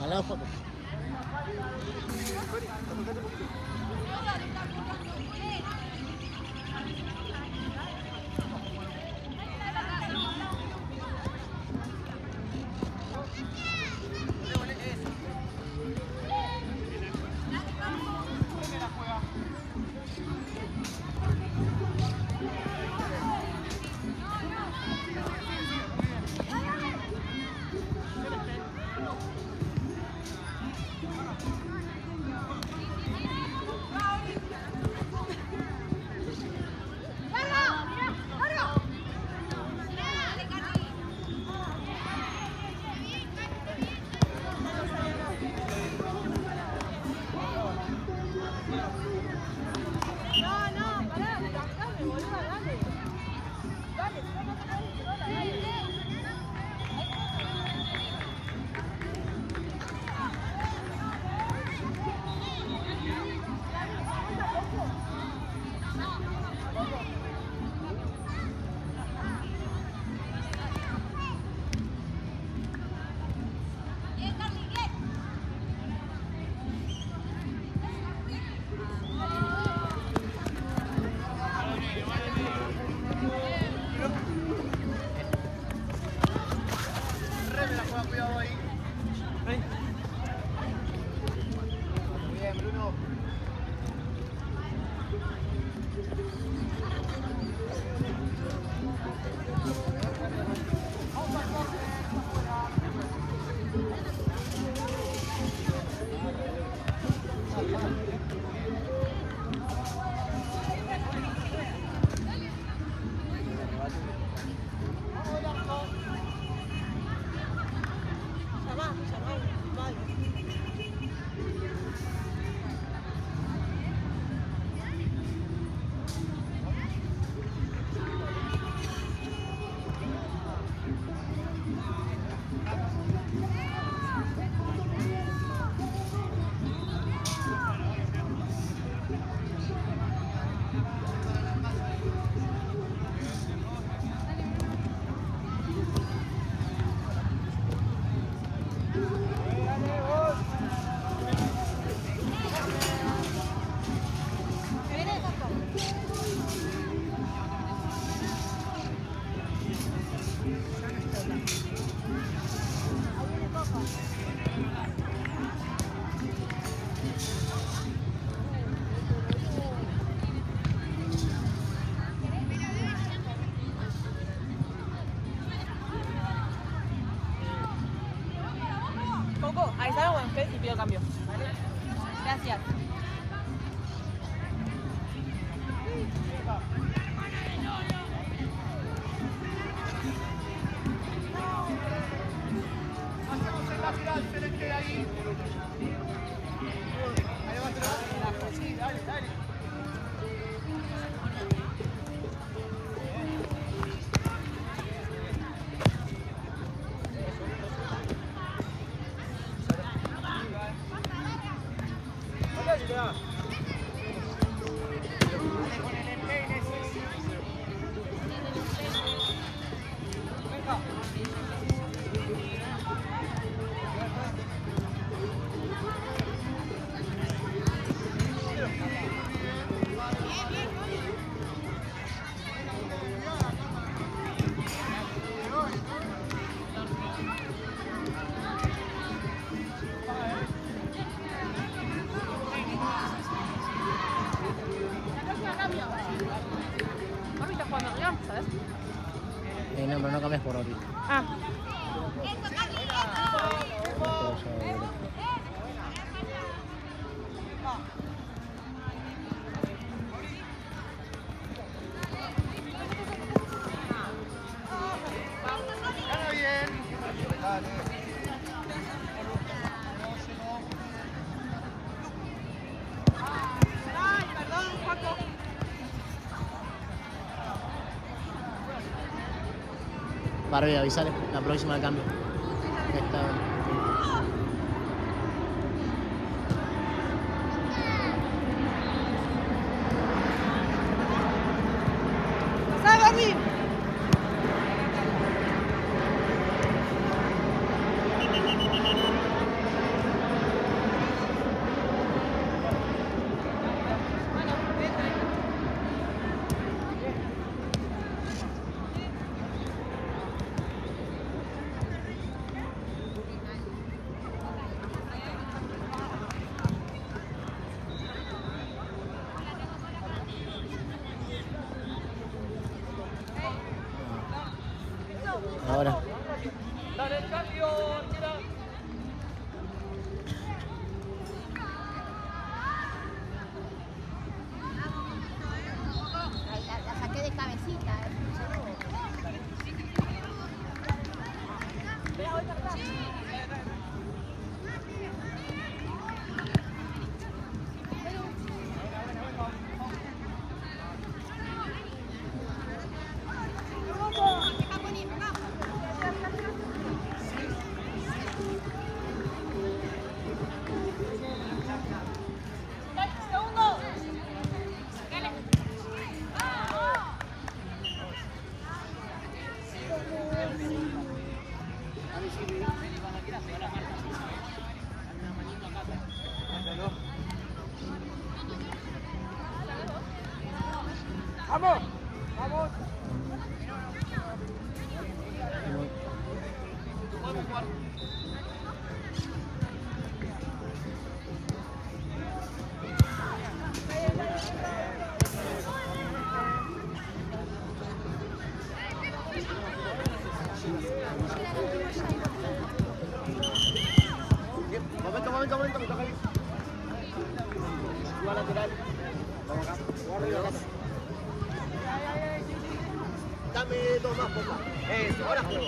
Alafu No, pero no cambies por Ori. Ah. Barbie, avisale, la próxima de cambio. ¡Pasá, Barbie! Ahora. Dale el cambio, tira. La saqué de cabecita, ¡Vamos! ¡Vamos! Momento, me toca ahí. Igual lateral. Vamos acá. Dame dos más, porfa. Eso, ahora juego.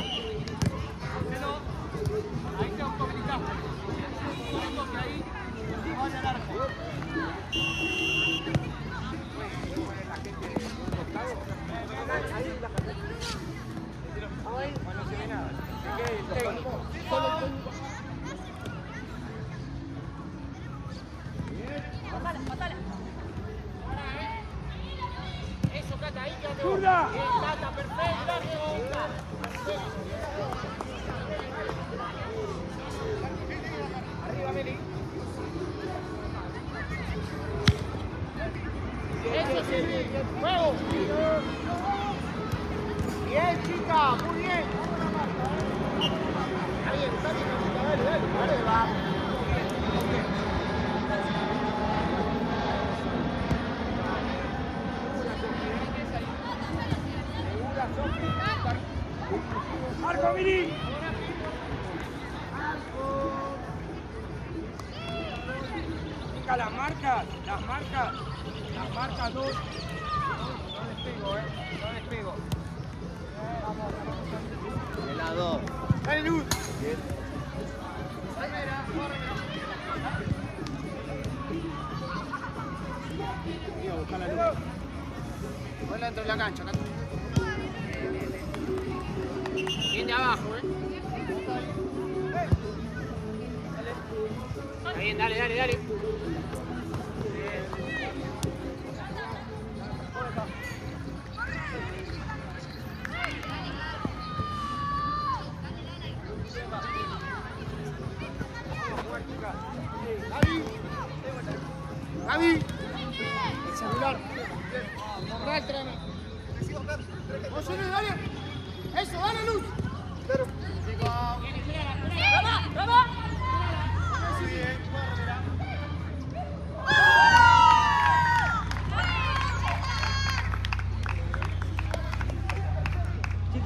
Ahí te autocomunicás. Que ahí vaya al arco. No se ve nada. El técnico. Solo el técnico. Pasala. Eso, Cata, ahí quédate. ¡Zurda! Cata, perfecto. Arriba, Meli. Eso sí, juego. Bien, chica, muy bien. Ahí está bien, dale, va. ¡Marco, Miri! Chica, las marcas dos. No despego. De lado. Dale, Luz. Bien. Busca la luz. Ponla dentro de la cancha, Cata. Bien de abajo, Está bien, dale. Gaby. El celular. Corre, tráeme. Dale. Eso, dale, Luz. ¡Vamos!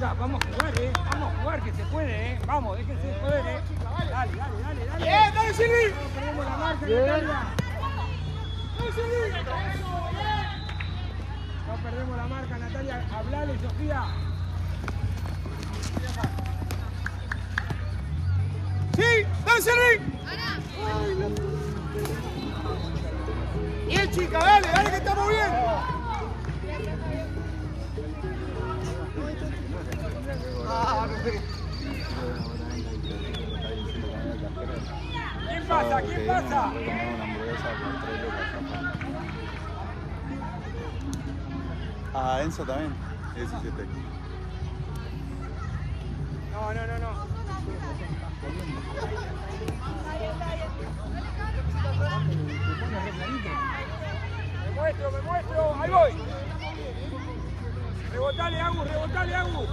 Chicas, vamos a jugar, vamos a jugar, que se puede, vamos, déjense de joder, Dale, dale, dale, dale. Bien, dale, Silvi. No perdemos la marca, Natalia. No perdemos la marca, Natalia. Hablale, Sofía. Sí, dale, Silvi. Bien, chica, dale, dale que estamos bien. ¿Quién pasa? ¿Quién pasa? Ah, Enzo también. 17. No, no, no, no. Me muestro, ahí voy. Rebotale, Agus, rebotale, Agus.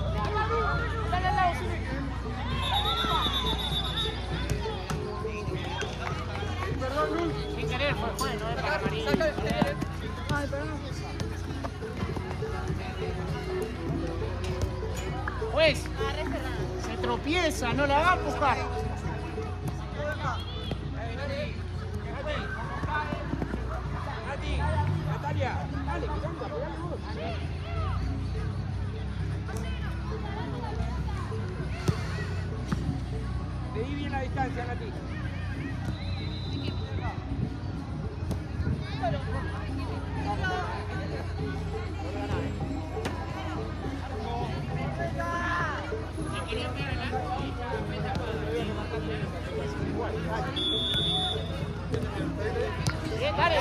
Dale al lado, Silvi. Perdón, Luz. Sin querer fue bueno, para amarillo. Ay, perdón. Pues, se tropieza, no la haga empujar. Nati, Natalia, dale, que anda, pegale vos. Le di bien la distancia, Nati. Bien, dale.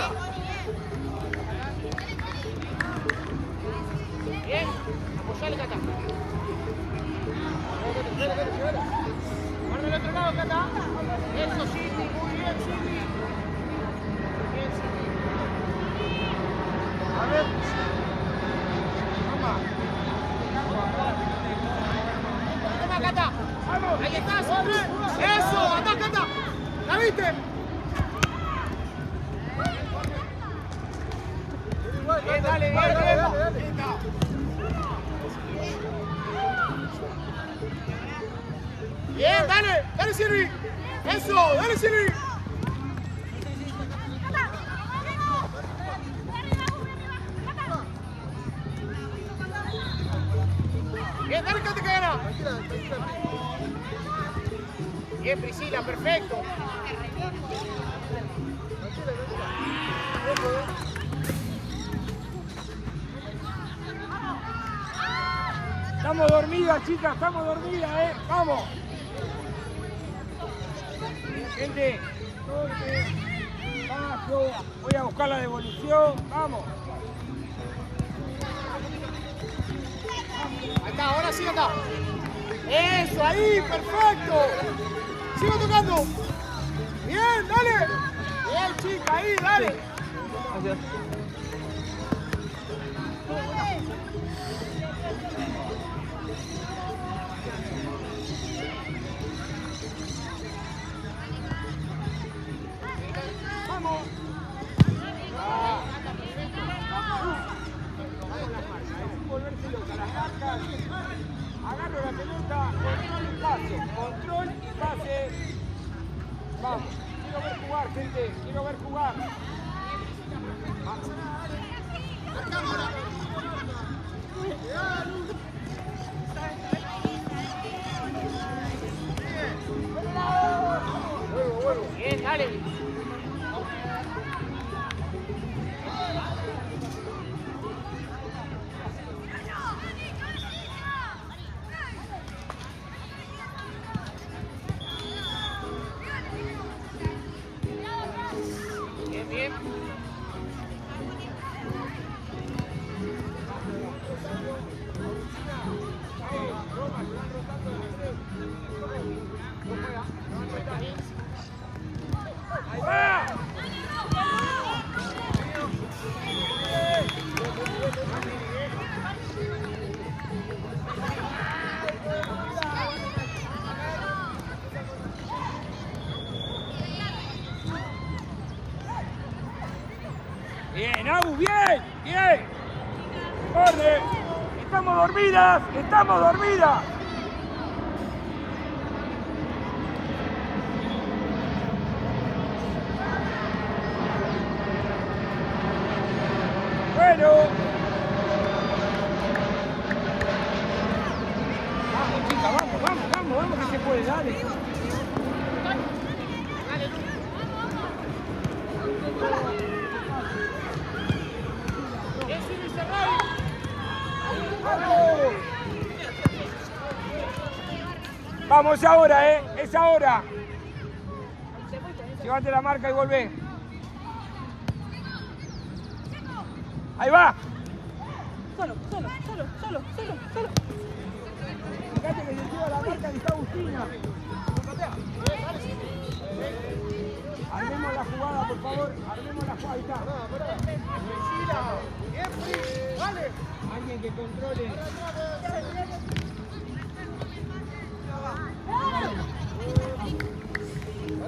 Bien, apoyale, Cata. Guarda el otro lado, Cata. Eso, Cindy, muy bien, Cindy. Bien, Cindy. A ver. Toma. Toma, Cata. Vamos. Ahí está, Cindy. Eso, andá, Cata. ¿La viste? Bien, dale, bien, bien. Bien, dale, dale, Silvi. Eso, dale, Silvi. Bien, dale, Cata, que gana. Bien, Priscila, perfecto. Estamos dormidas, chicas, estamos dormidas, vamos. Gente, paso, voy a buscar la devolución, vamos. Ahí está, ahora sí anda. Eso, ahí, perfecto. Sigo tocando. Bien, dale. Bien, chica, ahí, dale. Vamos. Volverse loca, las marcas. Agarro la pelota, control y pase. Control y pase. Vamos. Quiero ver jugar, gente. Quiero ver jugar. Vamos. Bien, dale. Bien, bien. Ahí dormidas! ¡Estamos dormidas! Bueno. Vamos, chicas, vamos, que se puede, dale. Vamos, es ahora, es ahora. Llévate la marca y volvé. Ahí va. Solo. Fíjate que se lleva la marca que está Agustina. Armemos la jugada, por favor. Armemos la jugada. Ahí está. Dale. Alguien que controle.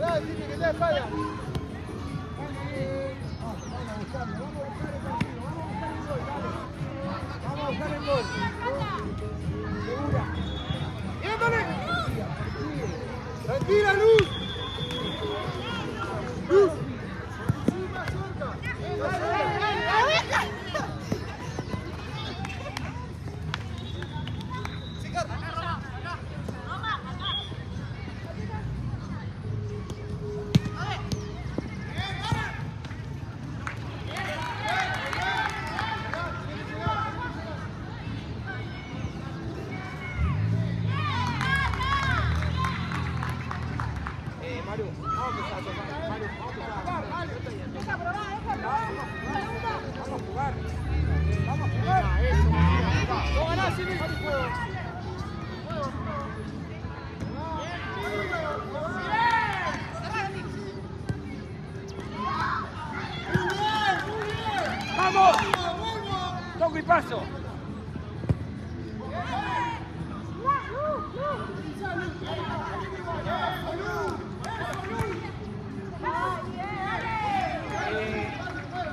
Dale, Jimmy, que te falla. Vamos a buscar el gol. Segura. Bien, dale. Tranquila, Luz. Luz. Sí, más cerca. Maru, vamos a empezar a tocar. Maru, vamos a jugar. Vamos a jugar. No ganás, Jimmy. ¡Vamos! Toco y paso.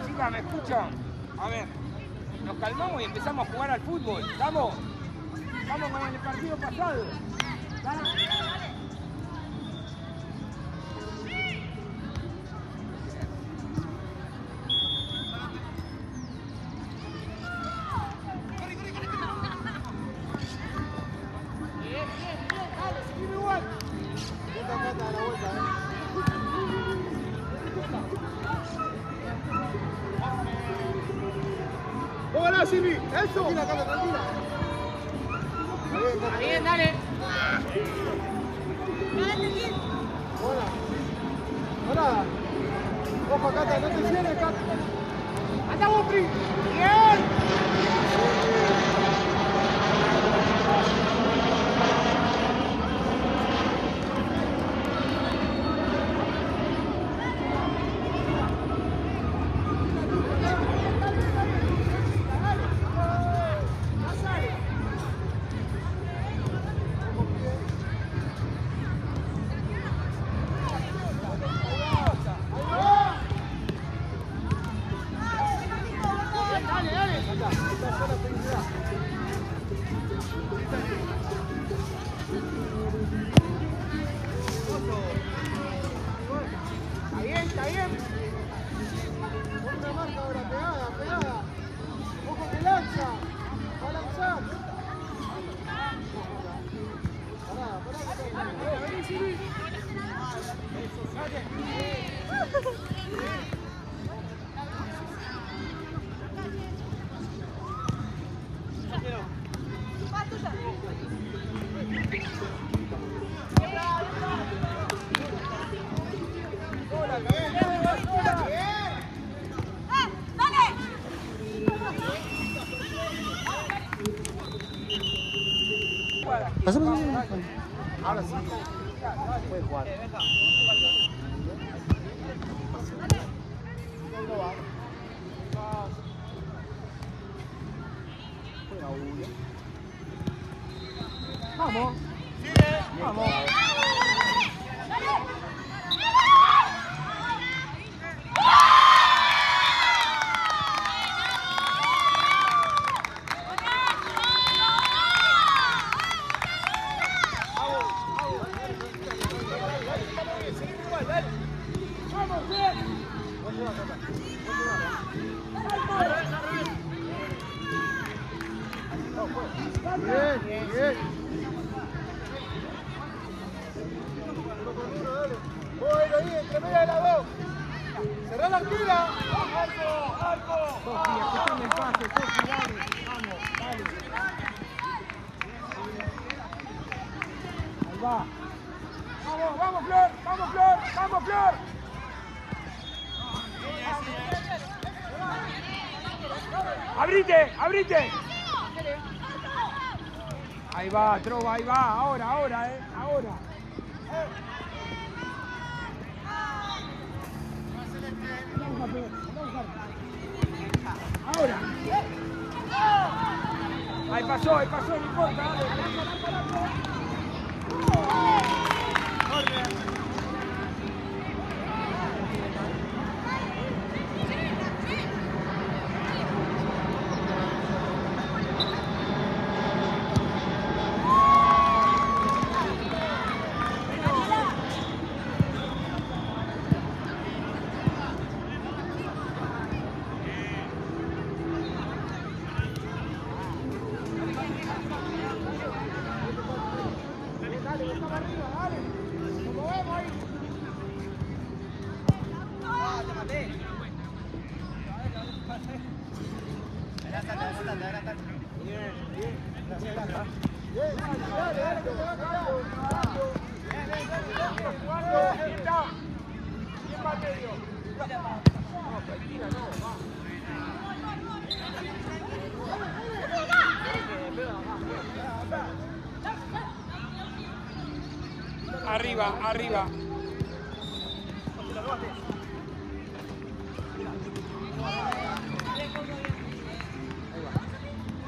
Chicas, ¿me escuchan? A ver, nos calmamos y empezamos a jugar al fútbol. ¿Estamos? Vamos con el partido pasado. ¿Vale? ¡Vos ganás, Jimmy! ¡Eso! Tranquila. Bien, dale. Hola. Ojo, Cata, no te cierres, Cata. Anda, Bufri. Bien. Está bien. Una marca ahora, pegada. Ojo que lanza. Va a lanzar. Pará. Vení, Jimmy. Ahora sí. Puede jugar. Vamos. Vamos. Bien, bien. Voy ahí, entre media de las dos. Cerrá la esquina. Sofi, escuchame el pase, Sofi, dale. Vamos, dale. Ahí va. Vamos, Flor, vamos, Flor, vamos, Flor. Abrite, abrite. Ahí va, Trova, ahí va, ahora, ahora. Ahora. Ahí pasó, no importa, dale. Arriba.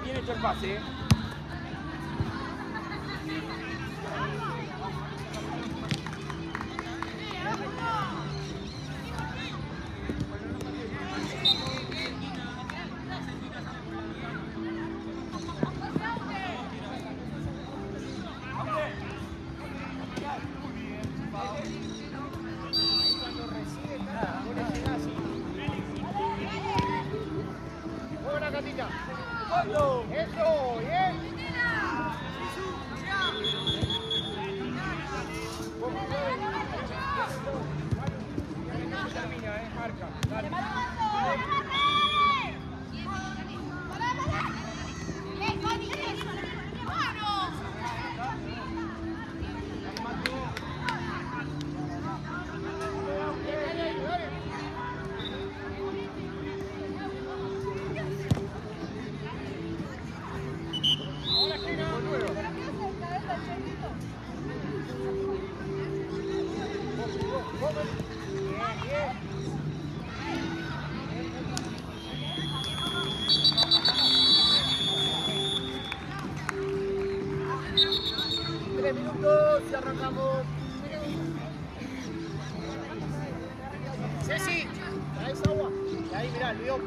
Bien hecho el pase, ¿eh? Buena Catita. Eso, bien. Termina, marca, dale. Y arrancamos. Ceci, traes agua. Y ahí, mirá, el león.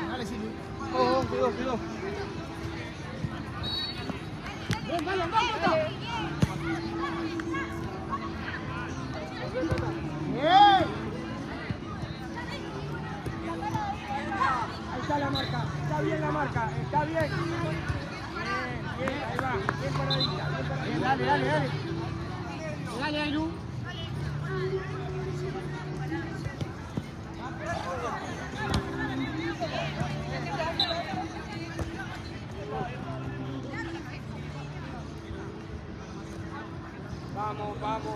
Dale, Silvi. Cuidado. Ven, dale, anda, Cota. Bien. Ahí está la marca. Está bien la marca. Está bien. Bien, ahí va. Bien paradita. Bien, dale, dale, dale. Dale, Ailu.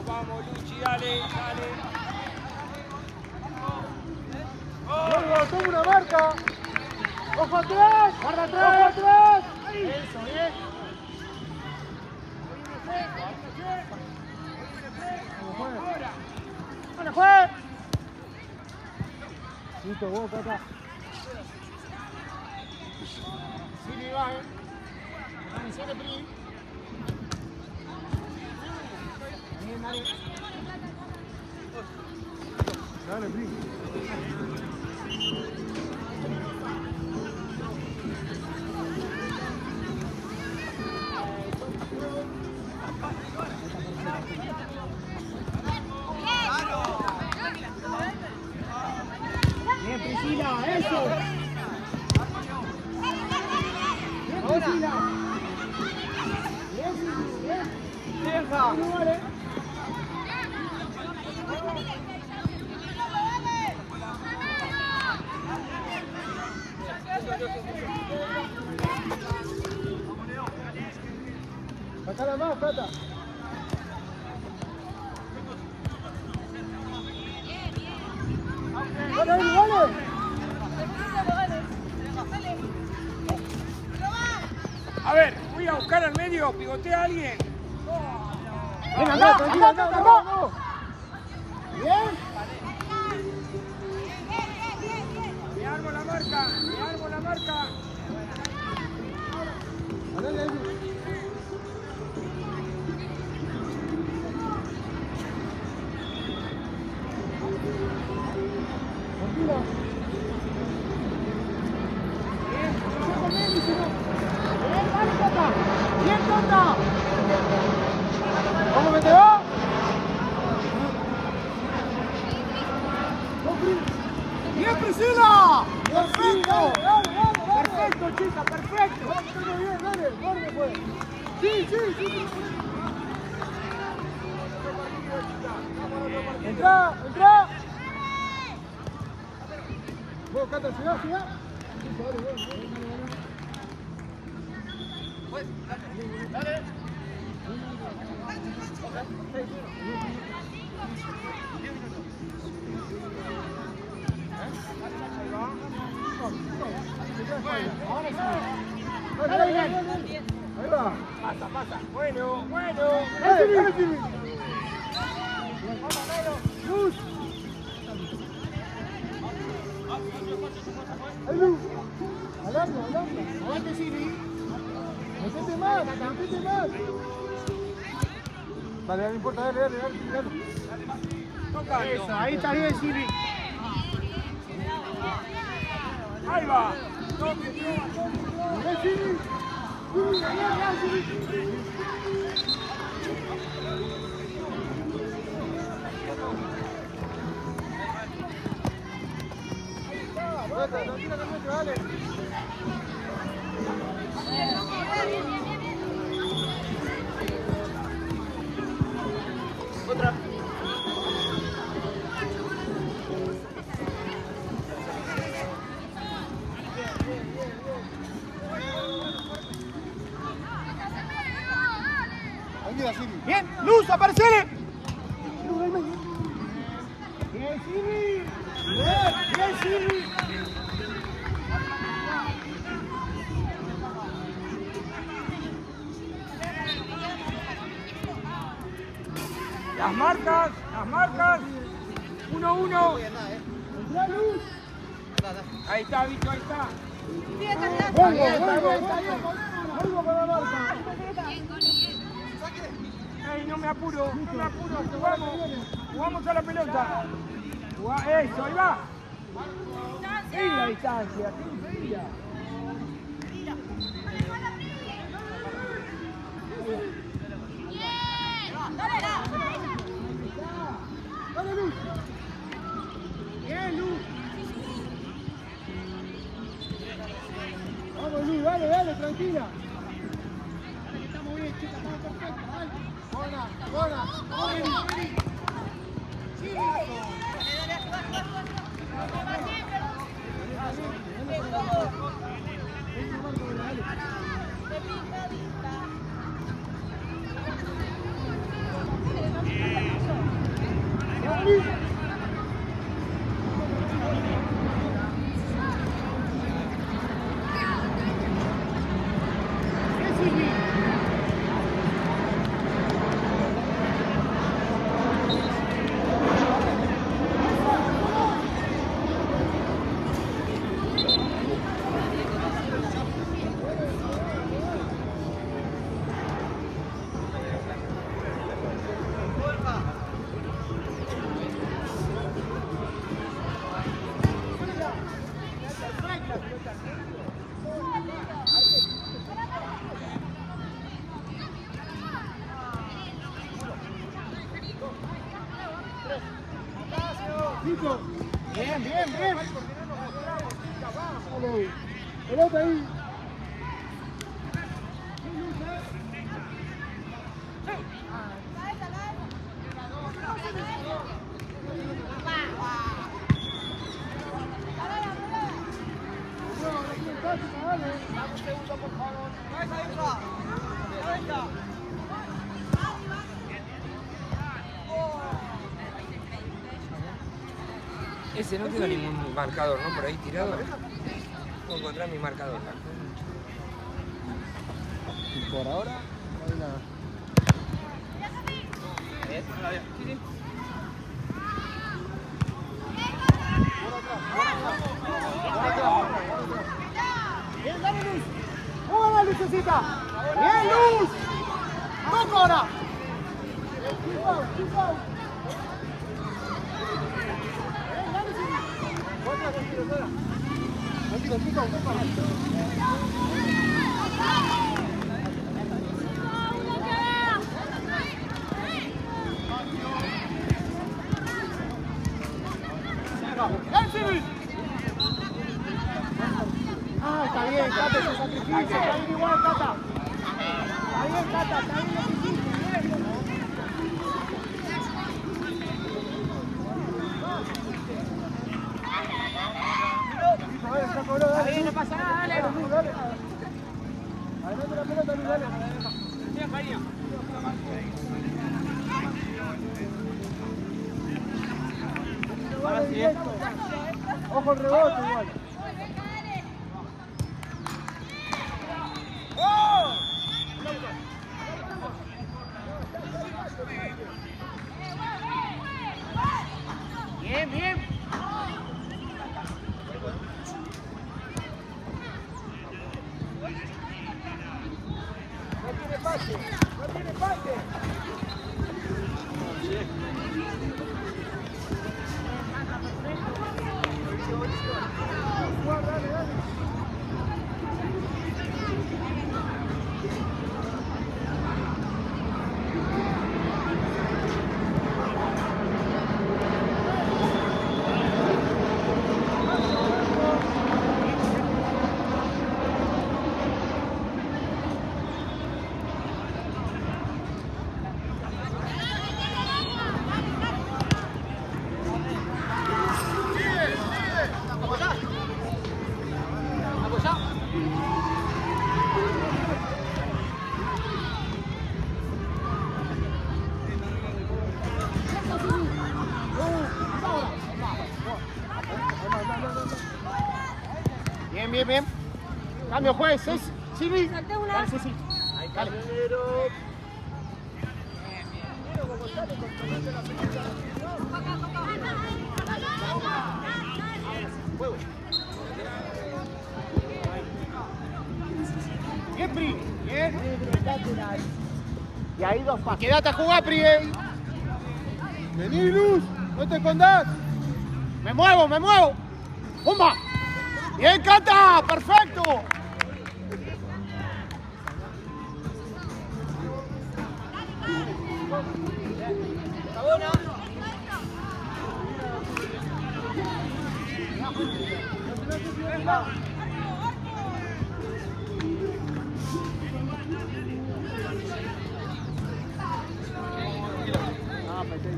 Vamos, Luchi, dale. Luego, toma una marca. Ojo atrás. Guarda atrás. Ojo atrás. Eso, bien. ¡Vale, juez! Listo, vos, Cata. Silvi va, Atención de Pri. Bien, dale. Dale, Pri. Bien, Priscila, eso. Bien, Priscila. Bien, bien. Deja. Vale. Sacala más, Cata. Dale, dale. A ver, voy a buscar al medio. Pigotea a alguien. Ven, anda, tranquila, anda. Bien. Me armo la marca. Dale, dale. Tranquila. Bien, dale, Cata. Bien, Cata. ¿Cómo que te va? Bien, Priscila. Perfecto. Perfecto, chica, perfecto. Bien, dale, guarde, pues. Sí. Entra. Vos, Cata, siga. Dale. Ahí va. Pasa. Bueno. Dale, Silvi. Luz. Ahí, Luz. Alarma. Aguante, Silvi. Metete más. Dale, no importa, dale. Tocando. Eso, ahí está bien, Silvi. Ahí va. Bien, Silvi. Silvi. Tranquila, dale. Tranquila, Siri. Bien, Luz, aparecele. Bien, Siri. Bien, Siri. Las marcas, las marcas. 1-1. La Luz. Ahí está, bicho, ahí está. Vuelvo con la marca. Ey, no me apuro, jugamos a la pelota. Eso, ahí va. Sí, la distancia, qué enseguida. Dale, Luz. Bien, Luz. Vamos, Luz, dale, tranquila. Dale, que estamos bien, chicas, estamos perfectos. Dale. Buena. Vení. Sí. Listo. Bien. Dale. Pelota ahí. Dame un segundo, por favor. Ese no tiene ningún marcador, ¿no? Por ahí tirado. Puedo encontrar mi marcador. Y por ahora no hay nada. Bien, dale, Luz. ¡Júgala, Lucecita! ¡Bien, Luz! ¡Toco ahora! Keep out. Bien, dale, Siri. Tranquilo. ¡Bien, Siri! Ah, está bien, Cata, ese sacrificio, está bien igual, Cata. Está bien, Cata, está bien lo que hiciste, bien. Está bien, no pasa nada, dale. Adelante la pelota, Luis, dale. Ahora sí, ojo el rebote igual. Bien. No tiene pase. Dale. Cambio, juez. Silvi. Dale, Ceci. Dale. Bien, Pri. Bien. Y ahí dos pasos. Quédate a jugar, Pri. Vení, Luz. No te escondas. Me muevo. ¡Pumba! ¡Bien, Cata! ¡Perfecto!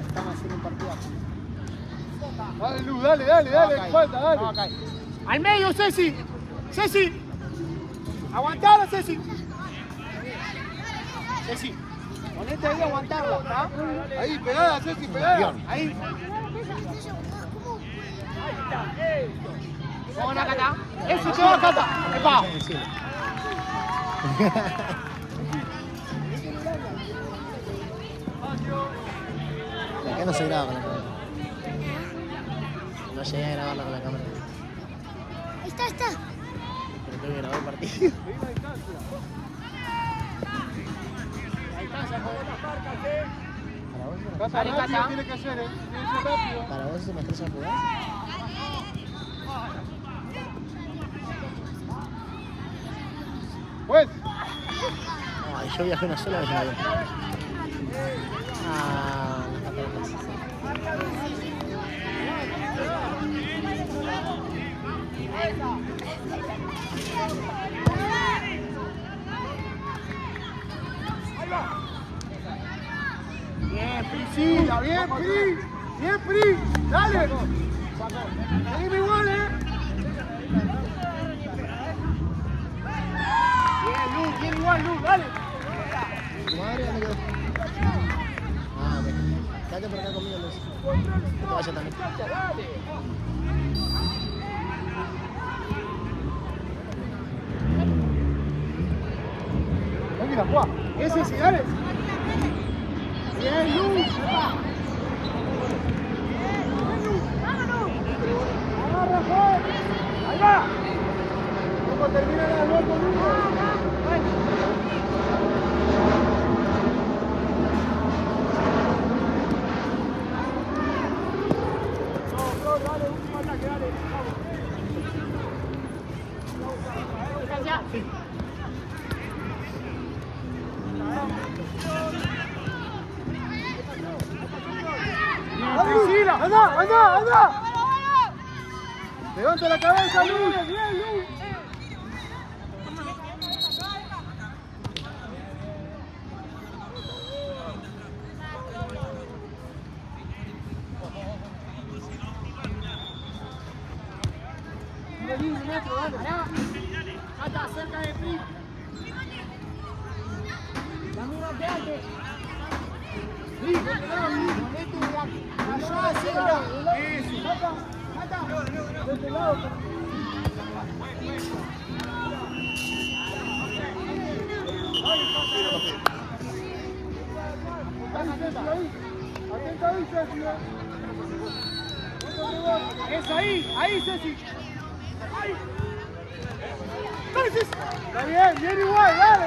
Estamos haciendo un partido. Dale, Luz, dale, falta, dale. No, acá. Al medio, Ceci. Ceci. Aguantala, Ceci. Ceci. Ponete ahí a aguantarla, ¿está? Ahí, pegada, Ceci, pegada. Ahí. Vamos a Cata. Eso, te va, Cata. Epa. Acá no se graba con la cámara. No llegué a grabarla con la cámara. Ahí está. Pero tengo que grabar el partido. Cata, rápido tiene que ser, tiene que ser rápido. Para vos se me estresa jugar. Juez. Ay, yo viajé una sola vez en avión. Ah, Bien, Priscila. Bien, Pri. Bien, Pri. Dale. Seguime igual, Bien, igual, Luz. Dale. ¿Tu madre dónde quedó? Ah, ok. Quédate por acá conmigo, Luz. Que te vaya también. Tranquila, Juan. Ese sí, dale. Bien, Luz. Agarra, Juan. Ahí va. ¿Cómo termina la vuelta, Luz? Dale, último ataque, dale. Sí. Priscila, anda. Levanta la cabeza, Luz. Bien, Luz. Un metro, dale. Cata, cerca de Pri. Dame una de antes. Sí, ponete allá hacia el lado. Eso. Cata, de este lado. Atenta ahí, Ceci. Es ahí, Ceci. Ahí. Está bien igual, dale.